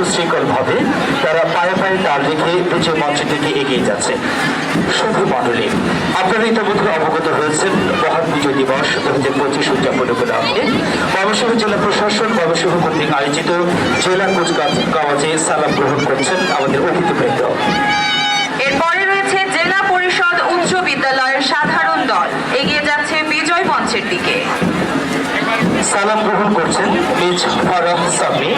সুশৃঙ্খল ভাবে তারা পায়ে পায়ে তাল রেখে বিজয় মঞ্চের দিকে এগিয়ে যাচ্ছে। শুধু মণ্ডলী, আপনারা ইতিমধ্যে অবগত হয়েছেন মহান বিজয় দিবস 2025 উদযাপন উপলক্ষে ময়মনসিংহ জেলা প্রশাসন ময়মনসিংহ কর্তৃক আয়োজিত জেলা কুচকাওয়াজে সালাম গ্রহণ করছেন আমাদের অতিথিবৃন্দ। এরপরে রয়েছে জেলা পরিষদ উচ্চ বিদ্যালয়ের সাধারণ দল এগিয়ে যাচ্ছে বিজয় মঞ্চের দিকে। সালাম গ্রহণ করছেন মিজ ফারাহ সামি,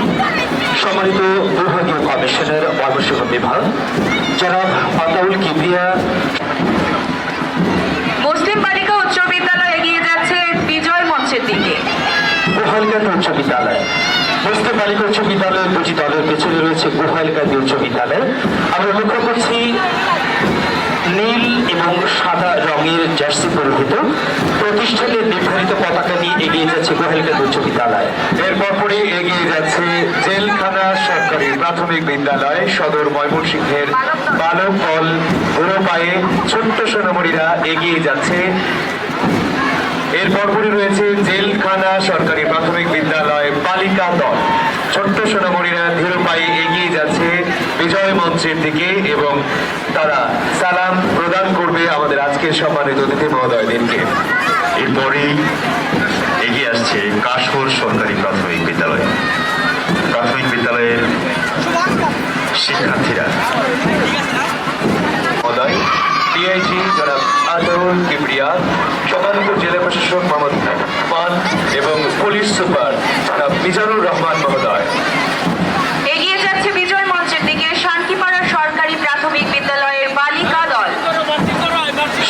সম্মানিত বিভাগীয় কমিশনার ময়মনসিংহ বিভাগ, জনাব আতাউল কিবরিয়া। মুসলিম বালিকা উচ্চ বিদ্যালয় এগিয়ে যাচ্ছে বিজয় মঞ্চের দিকে। গোহালকান্দি উচ্চ বিদ্যালয়, মুসলিম বালিকা উচ্চ বিদ্যালয়ের দুটি দলের পেছনে রয়েছে গোহালকান্দি উচ্চ বিদ্যালয়। আমরা লক্ষ্য করছি নীল এবং সাদা রঙের জার্সি পরিহিত প্রতিষ্ঠানের নির্ধারিত পতাকা নিয়ে এগিয়ে যাচ্ছে গোহালকান্দি উচ্চ বিদ্যালয়। এরপর পরে এগিয়ে যাচ্ছে জেলখানা সরকারি প্রাথমিক বিদ্যালয় সদর ময়মনসিংহের বালক দল বুড়ো পায়ে ছোট্ট সোনামণিরা এগিয়ে যাচ্ছে। এরপর পরে রয়েছে জেলখানা সরকারি প্রাথমিক বিদ্যালয় বালিকা দল, ছোট্ট সোনামণিরা ধীর পায়ে এগিয়ে যাচ্ছে বিজয় মঞ্চের দিকে এবং তারা সালাম প্রদান করবে আমাদের আজকের সম্মানিত অতিথি মহোদয়দেরকে। এরপরেই এগিয়ে আসছে কাশহর সরকারি প্রাথমিক বিদ্যালয়। প্রাথমিক বিদ্যালয়ের শিক্ষার্থীরা মহোদয়, ডিআইজি জনাব আতাউল কিবরিয়া, সম্মানিত জেলা প্রশাসক মোহাম্মদ মান এবং পুলিশ সুপার জনাব মিজানুর রহমান মহোদয়। এগিয়ে যাচ্ছে বিজয় মঞ্চের দিকে শান্তিপাড়া সরকারি প্রাথমিক বিদ্যালয়ের বালিকা দল।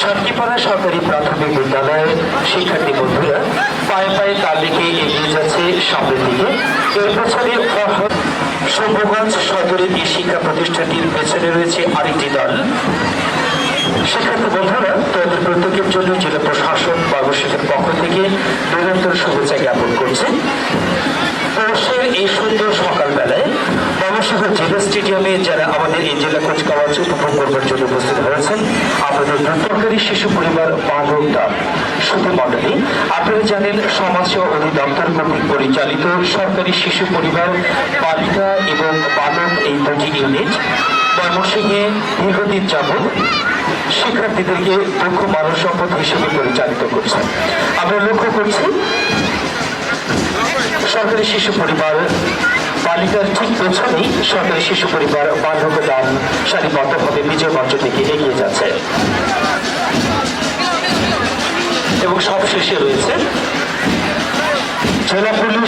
শান্তিপাড়া সরকারি প্রাথমিক বিদ্যালয়ের শিক্ষার্থী বন্ধুরা পায়ে পায়ে তাল রেখে এগিয়ে যাচ্ছে সামনের দিকে। এর পেছনে শম্ভুগঞ্জ সদরের এই শিক্ষা প্রতিষ্ঠানটির পেছনে রয়েছে আরেকটি দল। শিক্ষার্থী বন্ধুরা তাদের প্রত্যেকের জন্য জেলা প্রশাসন ময়মনসিংহের পক্ষ থেকে নিরন্তর শুভেচ্ছা জ্ঞাপন করছে। পৌষের এই সুন্দর সকালবেলায় ময়মনসিংহ জেলা স্টেডিয়ামে যারা আমাদের এই জেলা কুচকাওয়াজ উপভোগ করবার জন্য উপস্থিত হয়েছেন, আমাদের সরকারি শিশু পরিবার বালক দল। শুধু মণ্ডলী, আপনারা জানেন সমাজ সেবা অধিদপ্তর কর্তৃক পরিচালিত সরকারি শিশু পরিবার বালিকা এবং বালক এই দুটি ইউনিট ময়মনসিংহে দীর্ঘদিন যাবৎ শিক্ষার্থীদেরকে দক্ষ মানব সম্পদ হিসেবে পরিচালিত করছে। আমরা লক্ষ্য করছি সরকারি শিশু পরিবার বালিকার ঠিক পেছনেই সরকারি শিশু পরিবার বালক দল সারিবদ্ধভাবে বিজয় মঞ্চ থেকে এগিয়ে যাচ্ছে এবং সবশেষে রয়েছে জেলা পুলিশ